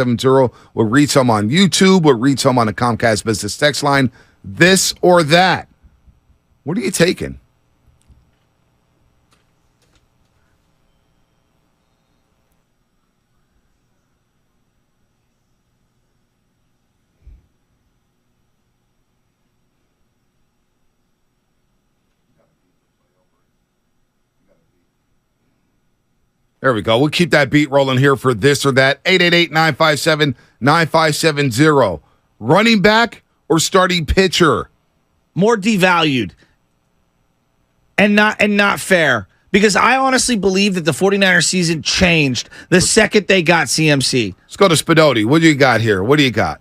70. We'll read some on YouTube. We'll read some on the Comcast Business text line. This or that. What are you taking? There we go. We'll keep that beat rolling here for this or that. 888-957-9570. Running back or starting pitcher? More devalued and not fair. Because I honestly believe that the 49ers season changed the second they got CMC. Let's go to Spadotti. What do you got here? What do you got?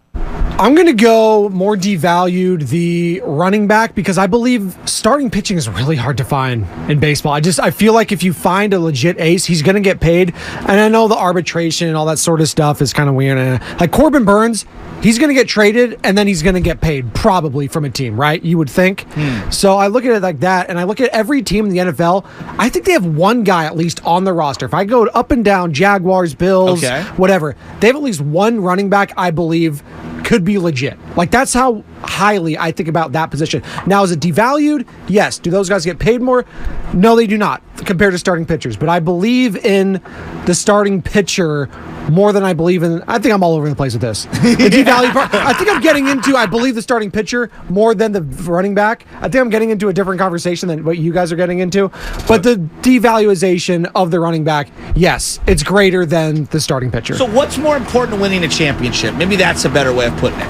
I'm going to go more devalued the running back because I believe starting pitching is really hard to find in baseball. I feel like if you find a legit ace, he's going to get paid. And I know the arbitration and all that sort of stuff is kind of weird. Like Corbin Burns, he's going to get traded and then he's going to get paid probably from a team, right? You would think. So I look at it like that, and I look at every team in the NFL. I think they have one guy at least on the roster. If I go up and down, Jaguars, Bills, whatever, they have at least one running back I believe could be legit. Like, that's how highly I think about that position. Now, is it devalued? Yes. Do those guys get paid more? No, they do not compared to starting pitchers. But I believe in the starting pitcher more than I believe in. I think I'm all over the place with this. The devalued part. I think I'm getting into, I believe the starting pitcher more than the running back. I think I'm getting into a different conversation than what you guys are getting into. But the devaluation of the running back, yes, it's greater than the starting pitcher. So what's more important to winning a championship? Maybe that's a better way of putting it.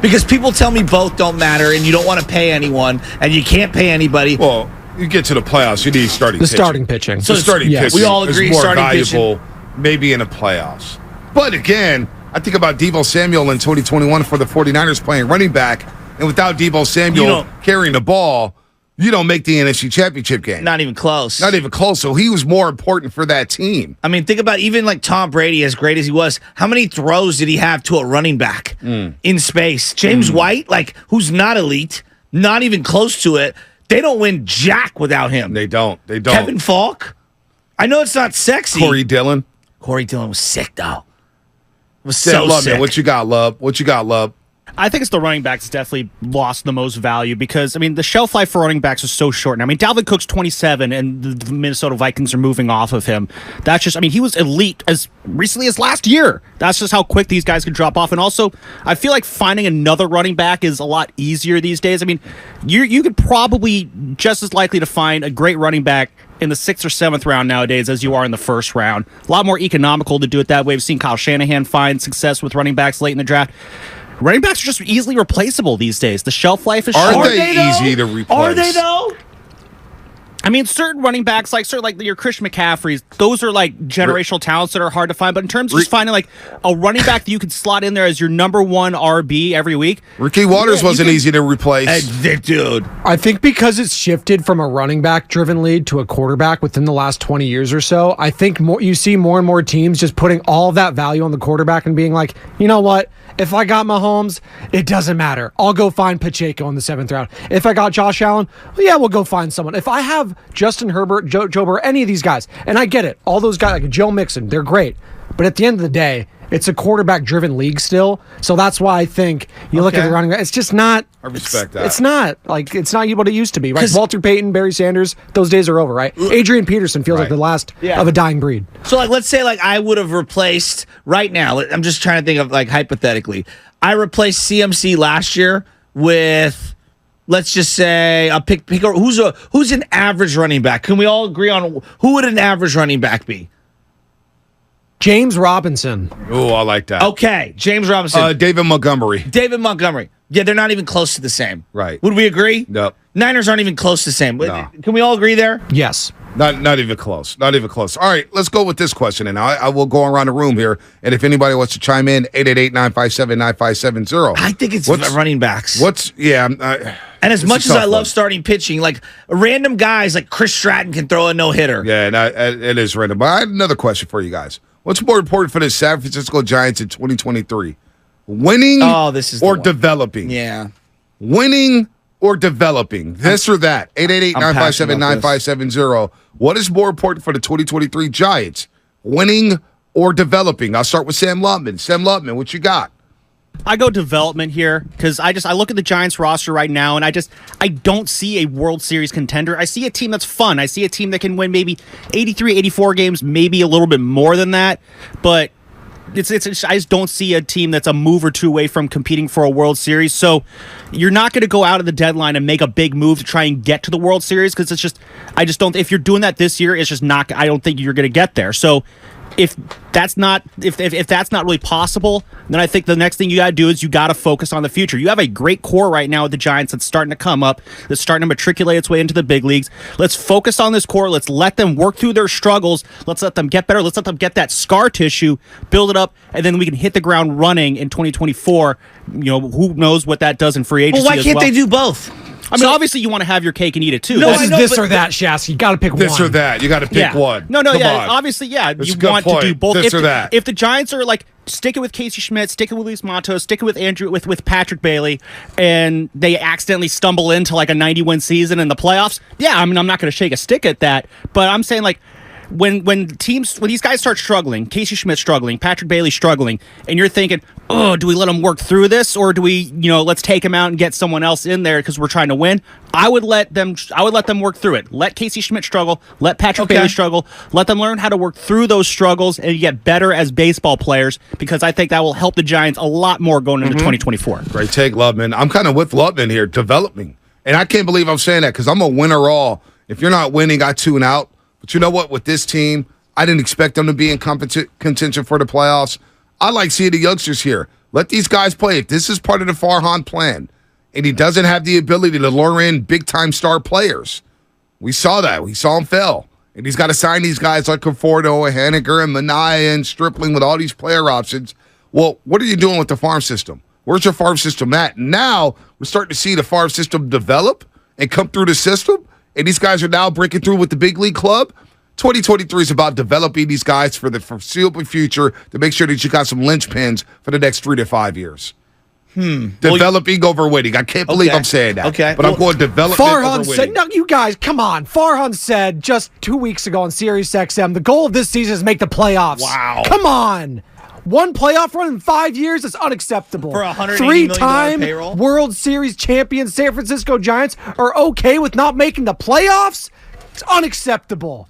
Because people tell me both don't matter and you don't want to pay anyone and you can't pay anybody. Well, you get to the playoffs, you need starting pitching. Starting pitching. So starting pitching we all agree is more starting valuable pitching. maybe in the playoffs. But again, I think about Deebo Samuel in 2021 for the 49ers playing running back, and without Deebo Samuel carrying the ball, you don't make the NFC Championship game. Not even close. Not even close. So he was more important for that team. I mean, think about even like Tom Brady, as great as he was, how many throws did he have to a running back in space? James White, like, who's not elite, not even close to it. They don't win jack without him. They don't. Kevin Falk. I know it's not sexy. Corey Dillon was sick, though. Was yeah, so love sick. Man. What you got, Love? I think it's the running backs definitely lost the most value because, I mean, the shelf life for running backs is so short. I mean, Dalvin Cook's 27 and the Minnesota Vikings are moving off of him. That's just, I mean, he was elite as recently as last year. That's just how quick these guys could drop off. And also, I feel like finding another running back is a lot easier these days. I mean, you could probably just as likely to find a great running back in the 6th or 7th round nowadays as you are in the 1st round. A lot more economical to do it that way. We've seen Kyle Shanahan find success with running backs late in the draft. Running backs are just easily replaceable these days. The shelf life is short. Are they easy to replace? Are they, though? I mean, certain running backs, like your Christian McCaffreys, those are like generational talents that are hard to find. But in terms of just finding like a running back that you could slot in there as your number one RB every week, Ricky Waters wasn't easy to replace. Dude. I think because it's shifted from a running back driven lead to a quarterback within the last 20 years or so, I think you see more and more teams just putting all of that value on the quarterback and being like, you know what? If I got Mahomes, it doesn't matter. I'll go find Pacheco in the 7th round. If I got Josh Allen, well, yeah, we'll go find someone. If I have Justin Herbert, Joe Burrow, any of these guys, and I get it, all those guys, like Joe Mixon, they're great. But at the end of the day, it's a quarterback-driven league still. So that's why I think you look at the running back. It's just not. I respect that. It's not what it used to be, right? Walter Payton, Barry Sanders, those days are over, right? Adrian Peterson feels like the last of a dying breed. So, like, let's say, like, I would have replaced right now. I'm just trying to think of, like, hypothetically. I replaced CMC last year with, let's just say, a pick who's an average running back. Can we all agree on who would an average running back be? James Robinson. Oh, I like that. Okay, James Robinson. David Montgomery. Yeah, they're not even close to the same. Right. Would we agree? No. Niners aren't even close to the same. No. Can we all agree there? Yes. Not even close. Not even close. All right, let's go with this question, and I will go around the room here, and if anybody wants to chime in, 888-957-9570. I think it's running backs. And as much as I love starting pitching, like random guys like Chris Stratton can throw a no-hitter. Yeah, and it is random. But I have another question for you guys. What's more important for the San Francisco Giants in 2023? Winning or developing? Yeah. Winning or developing? This or that? 888-957-9570. What is more important for the 2023 Giants? Winning or developing? I'll start with Sam Lutman. Sam Lutman, what you got? I go development here because I look at the Giants roster right now and I don't see a World Series contender. I see a team that's fun. I see a team that can win maybe 83, 84 games, maybe a little bit more than that. But I just don't see a team that's a move or two away from competing for a World Series. So you're not going to go out of the deadline and make a big move to try and get to the World Series because I just don't. If you're doing that this year, it's just not. I don't think you're going to get there. So if that's not really possible, then I think the next thing you got to do is you got to focus on the future. You have a great core right now with the Giants that's starting to come up, that's starting to matriculate its way into the big leagues. Let's focus on this core. Let's let them work through their struggles. Let's let them get better. Let's let them get that scar tissue, build it up, and then we can hit the ground running in 2024. Who knows what that does in free agency? Well, why can't they do both? I mean, obviously, you want to have your cake and eat it too. No, this is or that, Shasky. You got to pick one. This or that. You got to pick one. No, Come yeah. on. Obviously, yeah. That's you a good want point. to do both. This or that. If the Giants are like sticking with Casey Schmidt, sticking with Luis Matos, sticking with Andrew, with Patrick Bailey, and they accidentally stumble into like a 90-win season in the playoffs, yeah, I mean, I'm not going to shake a stick at that. But I'm saying like, when these guys start struggling, Casey Schmidt struggling, Patrick Bailey struggling, and you're thinking, oh, do we let them work through this, or do we, let's take them out and get someone else in there because we're trying to win? I would let them work through it. Let Casey Schmidt struggle. Let Patrick Bailey struggle. Let them learn how to work through those struggles and get better as baseball players because I think that will help the Giants a lot more going into 2024. Great take, Lutman. I'm kind of with Lutman here, developing. And I can't believe I'm saying that because I'm a winner all. If you're not winning, I tune out. But you know what? With this team, I didn't expect them to be in contention for the playoffs. I like seeing the youngsters here. Let these guys play. If this is part of the Farhan plan, and he doesn't have the ability to lure in big-time star players, we saw that. We saw him fail. And he's got to sign these guys like Conforto and Haniger and Minaya and Stripling with all these player options. Well, what are you doing with the farm system? Where's your farm system at? Now we're starting to see the farm system develop and come through the system. And these guys are now breaking through with the big league club. 2023 is about developing these guys for the foreseeable future to make sure that you got some linchpins for the next 3 to 5 years. Developing over winning. I can't believe I'm saying that. Okay. But I'm going development Farhan over winning. said, no, you guys, come on. Farhan said just 2 weeks ago on Sirius XM, the goal of this season is make the playoffs. Wow. Come on. One playoff run in 5 years is unacceptable. For a $180 Three-time million payroll? World Series champion San Francisco Giants are okay with not making the playoffs? It's unacceptable.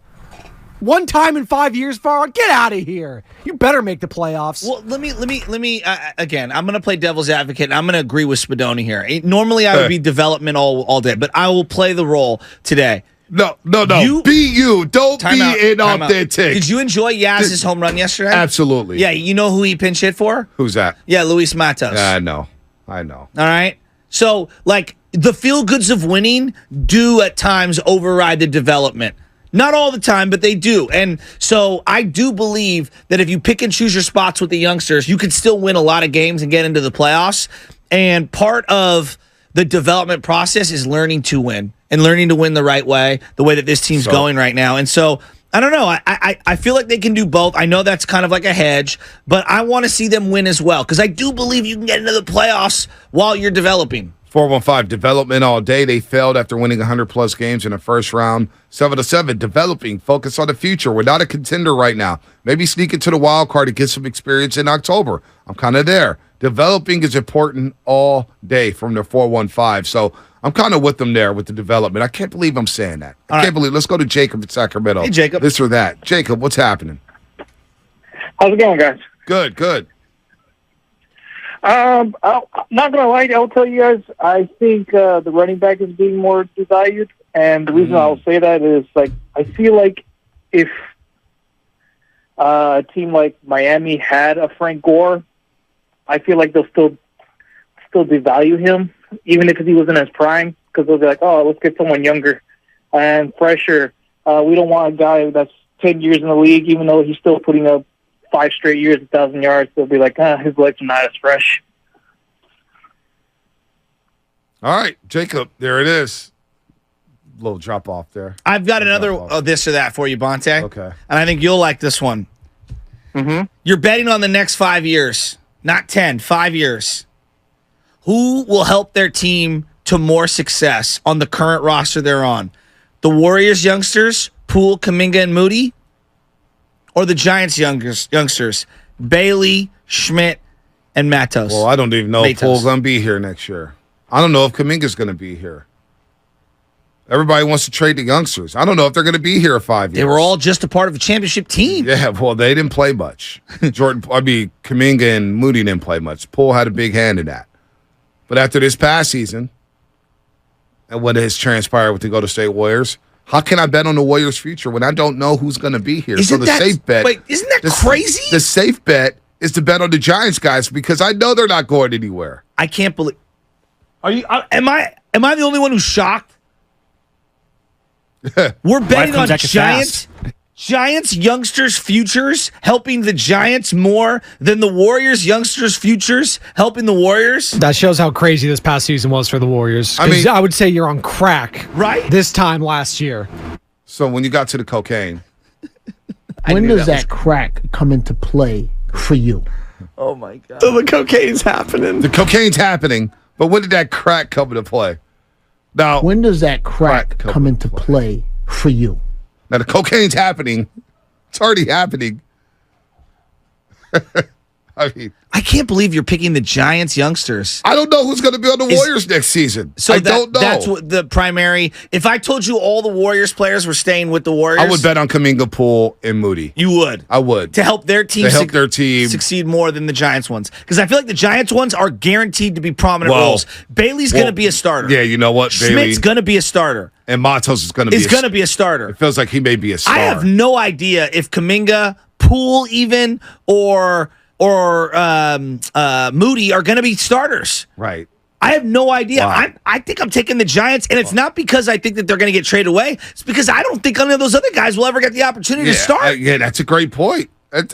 One time in 5 years, Farhan, get out of here. You better make the playoffs. Well, let me again, I'm going to play devil's advocate, and I'm going to agree with Spadoni here. Normally, I would be development all day, but I will play the role today. No. Be you. Don't be inauthentic. Did you enjoy Yaz's home run yesterday? Absolutely. Yeah, you know who he pinch hit for? Who's that? Yeah, Luis Matos. I know. All right? So, like, the feel-goods of winning do at times override the development. Not all the time, but they do. And so I do believe that if you pick and choose your spots with the youngsters, you can still win a lot of games and get into the playoffs. And part of the development process is learning to win and learning to win the right way, the way that this team's going right now. And so I don't know. I feel like they can do both. I know that's kind of like a hedge, but I want to see them win as well because I do believe you can get into the playoffs while you're developing. 415, development all day. They failed after winning 100-plus games in the first round. 7-7, developing, focus on the future. We're not a contender right now. Maybe sneak into the wild card and get some experience in October. I'm kind of there. Developing is important all day from the 415. So I'm kind of with them there with the development. I can't believe I'm saying that. I can't believe. Let's go to Jacob in Sacramento. Hey, Jacob. This or that. Jacob, what's happening? How's it going, guys? Good. I'm not gonna lie, I'll tell you guys. I think the running back is being more devalued, and the reason I'll say that is like I feel like if a team like Miami had a Frank Gore, I feel like they'll still devalue him, even if he was in his prime, because they'll be like, oh, let's get someone younger and fresher. We don't want a guy that's 10 years in the league, even though he's still putting up 5 straight years, 1,000 yards. They'll be like, his legs are not as fresh. All right, Jacob, there it is. Little drop off there. I've got another this or that for you, Bonte. Okay. And I think you'll like this one. Mm-hmm. You're betting on the next 5 years, not 10, 5 years. Who will help their team to more success on the current roster they're on? The Warriors youngsters, Poole, Kuminga, and Moody? or the Giants youngsters? Bailey, Schmidt, and Matos. Well, I don't even know if Matos. Pool's going to be here next year. I don't know if Kuminga's going to be here. Everybody wants to trade the youngsters. I don't know if they're going to be here 5 years. They were all just a part of a championship team. Yeah, well, they didn't play much. Kuminga and Moody didn't play much. Poole had a big hand in that. But after this past season, and what has transpired with the Golden State Warriors, how can I bet on the Warriors' future when I don't know who's going to be here? Isn't the that- safe bet. wait, isn't that crazy? The safe bet is to bet on the Giants guys because I know they're not going anywhere. I can't believe. Are you? Am I the only one who's shocked? We're betting on comes at you Giants youngsters' futures helping the Giants more than the Warriors youngsters' futures helping the Warriors. That shows how crazy this past season was for the Warriors. I mean- I would say you're on crack Right? this time last year. So when you got to the cocaine, When knew does that crack come into play for you? Oh my god! So the cocaine's happening. the cocaine's happening, but when did that crack come into play? Now, When does that crack Crack come into play for you? now the cocaine's happening. It's already happening. I mean, I can't believe you're picking the Giants youngsters. I don't know who's going to be on the Warriors next season. I don't know. That's what the primary. If I told you all the Warriors players were staying with the Warriors, I would bet on Kuminga, Poole, and Moody. you would. I would. To help their team, To help their team. succeed more than the Giants ones, because I feel like the Giants ones are guaranteed to be prominent Well, roles. Bailey's going to be a starter. Yeah, you know what? Schmidt's Bailey going to be a starter. and Matos is going to be. Is going to be a starter. It feels like he may be a star. I have no idea if Kuminga, Poole, even or Moody are going to be starters. Right. I have no idea. Wow. I think I'm taking the Giants, and it's not because I think that they're going to get traded away. It's because I don't think any of those other guys will ever get the opportunity to start. Yeah, that's a great point.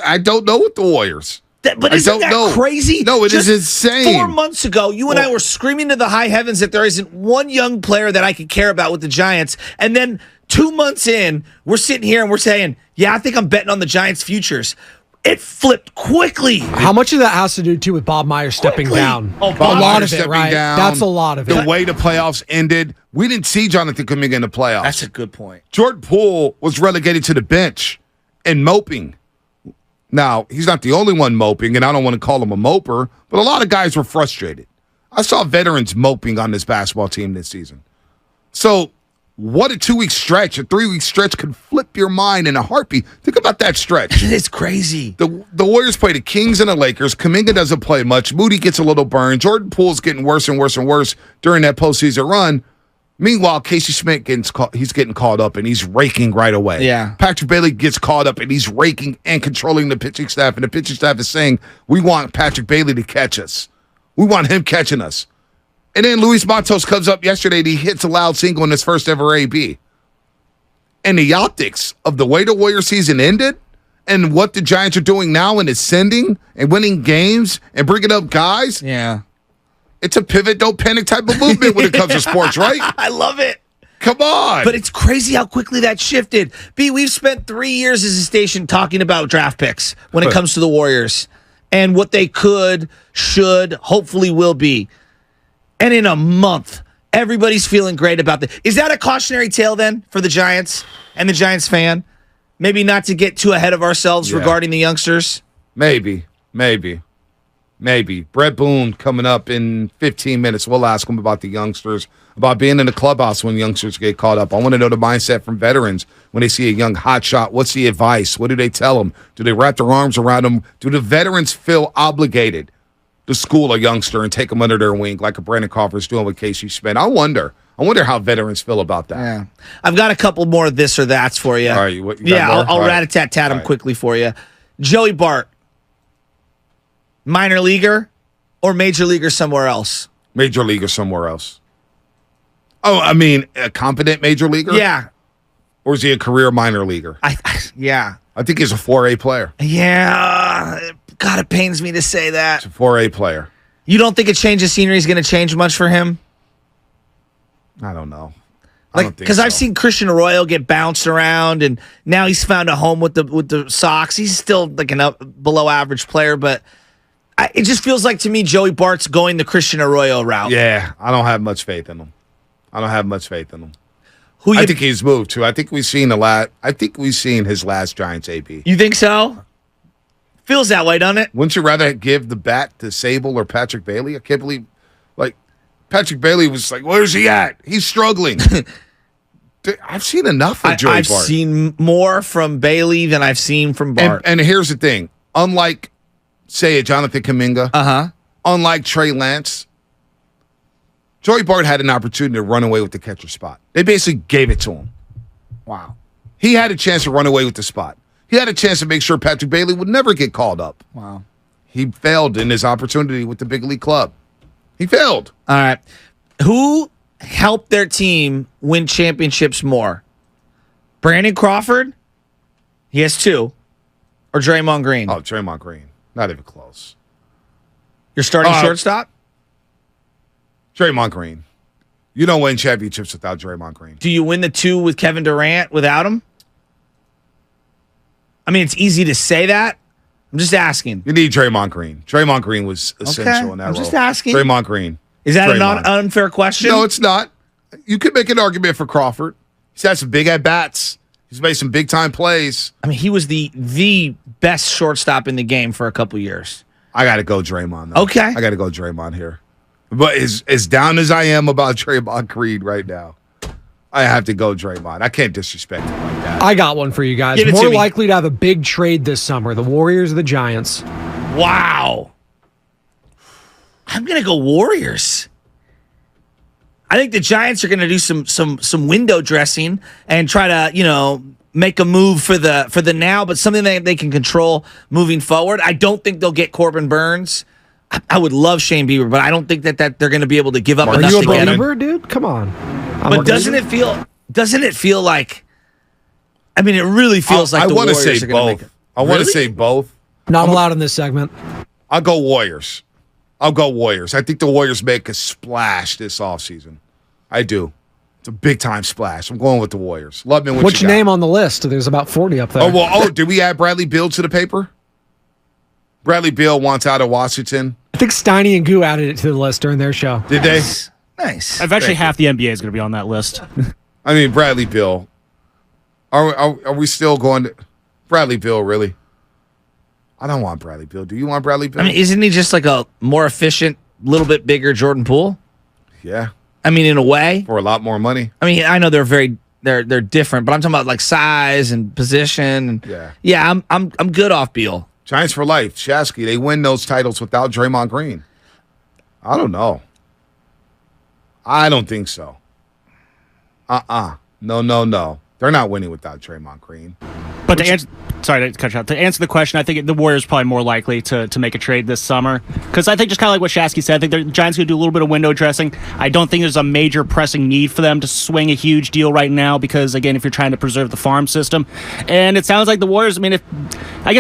I don't know with the Warriors. But I isn't don't that know. crazy? No, it is Just insane. 4 months ago, you and I were screaming to the high heavens that there isn't one young player that I could care about with the Giants. And then 2 months in, we're sitting here and we're saying, yeah, I think I'm betting on the Giants' futures. It flipped quickly. How much of that has to do too with Bob Myers stepping Quickly. down? Oh, a Bob lot Myers of it, stepping right? down, That's a lot of it. The way the playoffs ended, we didn't see Jonathan Kuminga in the playoffs. That's a good point. Jordan Poole was relegated to the bench and moping. Now, he's not the only one moping, and I don't want to call him a moper, but a lot of guys were frustrated. I saw veterans moping on this basketball team this season. So, what a 2-week stretch, a 3-week stretch could flip your mind in a heartbeat. Think about that stretch. It's crazy. The Warriors play the Kings and the Lakers. Kuminga doesn't play much. Moody gets a little burned. Jordan Poole's getting worse and worse and worse during that postseason run. Meanwhile, Casey Schmidt he's getting called up and he's raking right away. Yeah. Patrick Bailey gets called up and he's raking and controlling the pitching staff. And the pitching staff is saying, we want Patrick Bailey to catch us. We want him catching us. And then Luis Matos comes up yesterday and he hits a loud single in his first ever AB. And the optics of the way the Warrior season ended and what the Giants are doing now and ascending and winning games and bringing up guys, Yeah. it's a pivot, don't panic type of movement when it comes to sports, right? I love it. Come on. But it's crazy how quickly that shifted. B, we've spent 3 years as a station talking about draft picks when it comes to the Warriors and what they could, should, hopefully will be. And in a month, everybody's feeling great about that. Is that a cautionary tale then for the Giants and the Giants fan? Maybe not to get too ahead of ourselves regarding the youngsters? Maybe. Brett Boone coming up in 15 minutes. We'll ask him about the youngsters, about being in the clubhouse when youngsters get caught up. I want to know the mindset from veterans when they see a young hotshot. What's the advice? What do they tell them? Do they wrap their arms around them? Do the veterans feel obligated to school a youngster and take them under their wing like a Brandon Crawford's doing with Casey Schmidt? I wonder how veterans feel about that. Yeah. I've got a couple more of this or that's for you. All right, you got more? I'll All right. rat-a-tat-tat them All right. quickly for you. Joey Bart, minor leaguer or major leaguer somewhere else? Major league or somewhere else. Oh, I mean, a competent major leaguer? Yeah. Or is he a career minor leaguer? Yeah. I think he's a 4A player. Yeah. God, it pains me to say that. He's a 4A player. You don't think a change of scenery is going to change much for him? I don't know. I don't think Because so. I've seen Christian Arroyo get bounced around, and now he's found a home with the Sox. He's still like below average player, but it just feels like to me Joey Bart's going the Christian Arroyo route. Yeah, I don't have much faith in him. Who I you think he's moved to. I think we've seen his last Giants AB. You think so? Feels that way, doesn't it? Wouldn't you rather give the bat to Sable or Patrick Bailey? I can't believe, Patrick Bailey was like, where's he at? He's struggling. Dude, I've seen enough of Joey I've Bart. seen more from Bailey than I've seen from Bart. And here's the thing. Unlike, say, a Jonathan Kuminga, unlike Trey Lance, Joey Bart had an opportunity to run away with the catcher spot. They basically gave it to him. Wow. He had a chance to run away with the spot. He had a chance to make sure Patrick Bailey would never get called up. Wow. He failed in his opportunity with the big league club. He failed. All right. Who helped their team win championships more? Brandon Crawford? He has 2. Or Draymond Green? Oh, Draymond Green. Not even close. Your starting shortstop? Draymond Green. You don't win championships without Draymond Green. Do you win the 2 with Kevin Durant without him? I mean, it's easy to say that. I'm just asking. You need Draymond Green. Draymond Green was essential in that I'm role. just asking. Draymond Green. Is that Draymond. an unfair question? No, it's not. You could make an argument for Crawford. He's had some big at-bats. He's made some big-time plays. I mean, he was the best shortstop in the game for a couple years. I got to go Draymond, though. Okay. I got to go Draymond here. But as down as I am about Draymond Green right now, I have to go Draymond. I can't disrespect him like that. I got one for you guys. Give it to More me. likely to have a big trade this summer, the Warriors or the Giants? Wow. I'm going to go Warriors. I think the Giants are going to do some window dressing and try to, make a move for the now, but something that they can control moving forward. I don't think they'll get Corbin Burns. I would love Shane Bieber, but I don't think that they're going to be able to give up Are enough Are you to a get him. believer, dude? Come on. But doesn't it feel like? I mean, it really feels like I the want to Warriors say are going to make both. it. I want to Really? say both. Not allowed in this segment. I'll go Warriors. I think the Warriors make a splash this offseason. I do. It's a big-time splash. I'm going with the Warriors. Lubman, what What's you your got? name on the list? There's about 40 up there. Did we add Bradley Beal to the paper? Bradley Beal wants out of Washington. I think Steiny and Goo added it to the list during their show. Did they? Nice. Eventually, half the NBA is going to be on that list. I mean, Bradley Beal. Are we still going to Bradley Beal, really? I don't want Bradley Beal. Do you want Bradley Beal? I mean, isn't he just like a more efficient, little bit bigger Jordan Poole? yeah, I mean, in a way. for a lot more money. I mean, I know they're different, but I'm talking about like size and position. And Yeah. I'm good off Beal. Giants for life. Shasky, they win those titles without Draymond Green. I don't know. I don't think so. No. They're not winning without Draymond Green. But to answer, sorry to cut you out. To answer the question, I think the Warriors are probably more likely to make a trade this summer because I think just kind of like what Shasky said, I think the Giants going to do a little bit of window dressing. I don't think there's a major pressing need for them to swing a huge deal right now because again, if you're trying to preserve the farm system, and it sounds like the Warriors. I mean,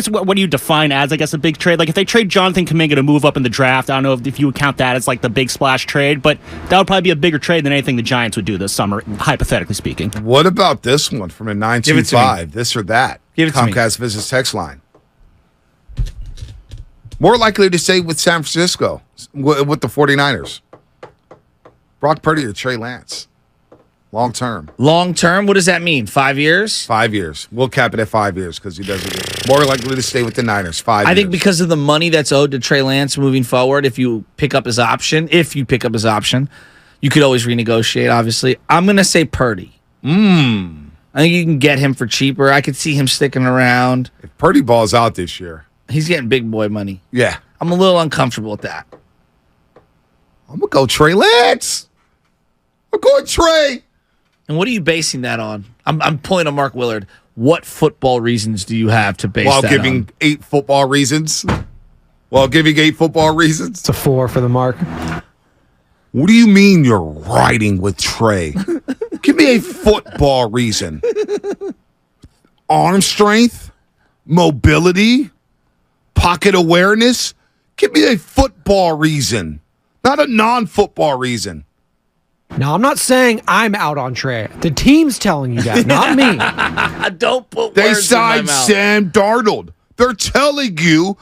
what do you define as a big trade? Like if they trade Jonathan Kuminga to move up in the draft, I don't know if you would count that as like the big splash trade, but that would probably be a bigger trade than anything the Giants would do this summer, hypothetically speaking. What about this one from a Give it to 925? This or that? Give it to me. Comcast Business Text Line. More likely to stay with San Francisco with the 49ers. Brock Purdy or Trey Lance? Long term. Long term, what does that mean? 5 years? 5 years. We'll cap it at 5 years because he doesn't get more likely to stay with the Niners. 5 years. I think because of the money that's owed to Trey Lance moving forward, if you pick up his option, you could always renegotiate, obviously. I'm going to say Purdy. I think you can get him for cheaper. I could see him sticking around. if Purdy balls out this year, He's getting big boy money. yeah, I'm a little uncomfortable with that. I'm going to go Trey Lance. I'm going Trey. And what are you basing that on? I'm pulling a Mark Willard. What football reasons do you have to base While that giving on? 8 football reasons. It's a 4 for the mark. What do you mean you're riding with Trey? Give me a football reason. Arm strength, mobility, pocket awareness. Give me a football reason, not a non-football reason. Now, I'm not saying I'm out on Trey. The team's telling you that, not me. Don't put They words in my signed mouth. Sam Darnold. They're telling you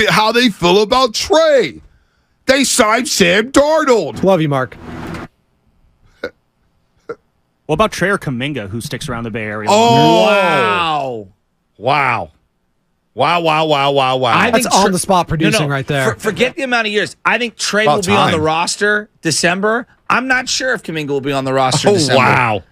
how they feel about Trey. They signed Sam Darnold. Love you, Mark. What about Trey or Kuminga, who sticks around the Bay Area? Oh, wow. I think That's on the spot producing right there. Forget the amount of years. I think Trey About will be on the time. roster December. I'm not sure if Kuminga will be on the roster December. Wow.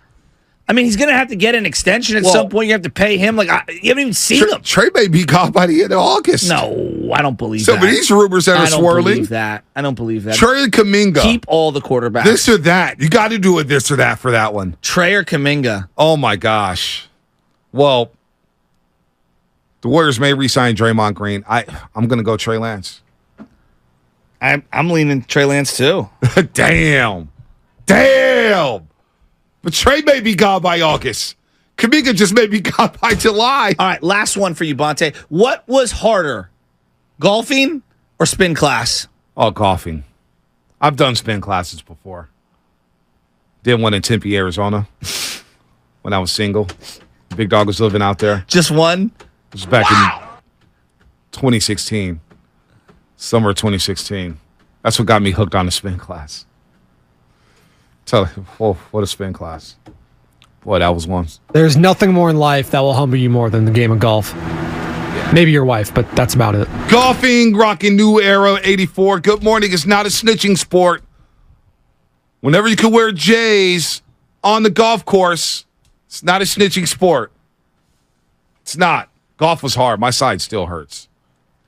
I mean, he's going to have to get an extension at Well- some point. You have to pay him. Like you haven't even seen him. Trey may be gone by the end of August. No, I don't believe Some that. of these rumors that I are don't swirling. believe that. I don't believe that. Trey and Kuminga. Keep all the quarterbacks. This or that. You got to do a this or that for that one. Trey or Kuminga. Oh, my gosh. Well, the Warriors may re-sign Draymond Green. I'm going to go Trey Lance. I'm leaning Trey Lance too. Damn. But Trey may be gone by August. Kuminga just may be gone by July. All right, last one for you, Bonte. What was harder, golfing or spin class? Oh, golfing. I've done spin classes before. Did one in Tempe, Arizona when I was single. Big Dog was living out there. Just one? It was back in 2016. Summer of 2016. That's what got me hooked on the spin class. Tell you, what a spin class. Boy, that was one. There's nothing more in life that will humble you more than the game of golf. Maybe your wife, but that's about it. Golfing, rocking new era 84. Good morning. It's not a snitching sport. Whenever you can wear J's on the golf course, it's not a snitching sport. It's not. Golf was hard. My side still hurts.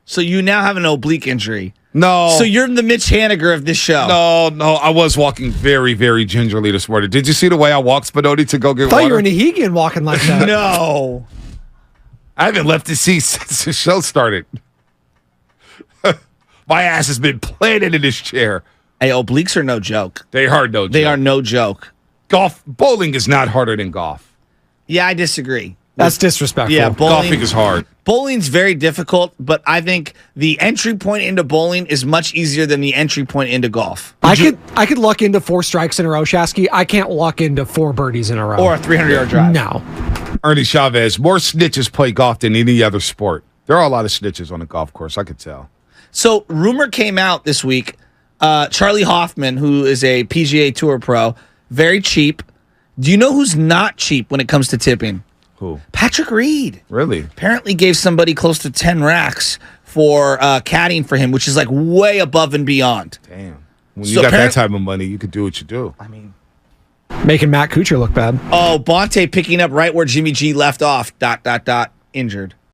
So you now have an oblique injury. No. So you're the Mitch Haniger of this show. No. I was walking very, very gingerly this morning. Did you see the way I walked, Spinoti, to go get I thought water? you were Nahegian walking like that. No. I haven't left the seat since the show started. My ass has been planted in this chair. Hey, obliques are no joke. They are no joke. They are no joke. Bowling is not harder than golf. Yeah, I disagree. That's disrespectful. Yeah, bowling. Golfing is hard. Bowling's very difficult, but I think the entry point into bowling is much easier than the entry point into golf. I could luck into 4 strikes in a row, Shasky. I can't luck into 4 birdies in a row. Or a 300-yard drive. No. Ernie Chavez, more snitches play golf than any other sport. There are a lot of snitches on the golf course, I could tell. So, rumor came out this week. Charlie Hoffman, who is a PGA Tour pro, very cheap. Do you know who's not cheap when it comes to tipping? Who? Patrick Reed. Really? Apparently gave somebody close to 10 racks for caddying for him, which is like way above and beyond. Damn. When you So got that type of money, you could do what you do. I mean, Making Matt Kuchar look bad. oh, Bonte picking up right where Jimmy G left off, ... injured.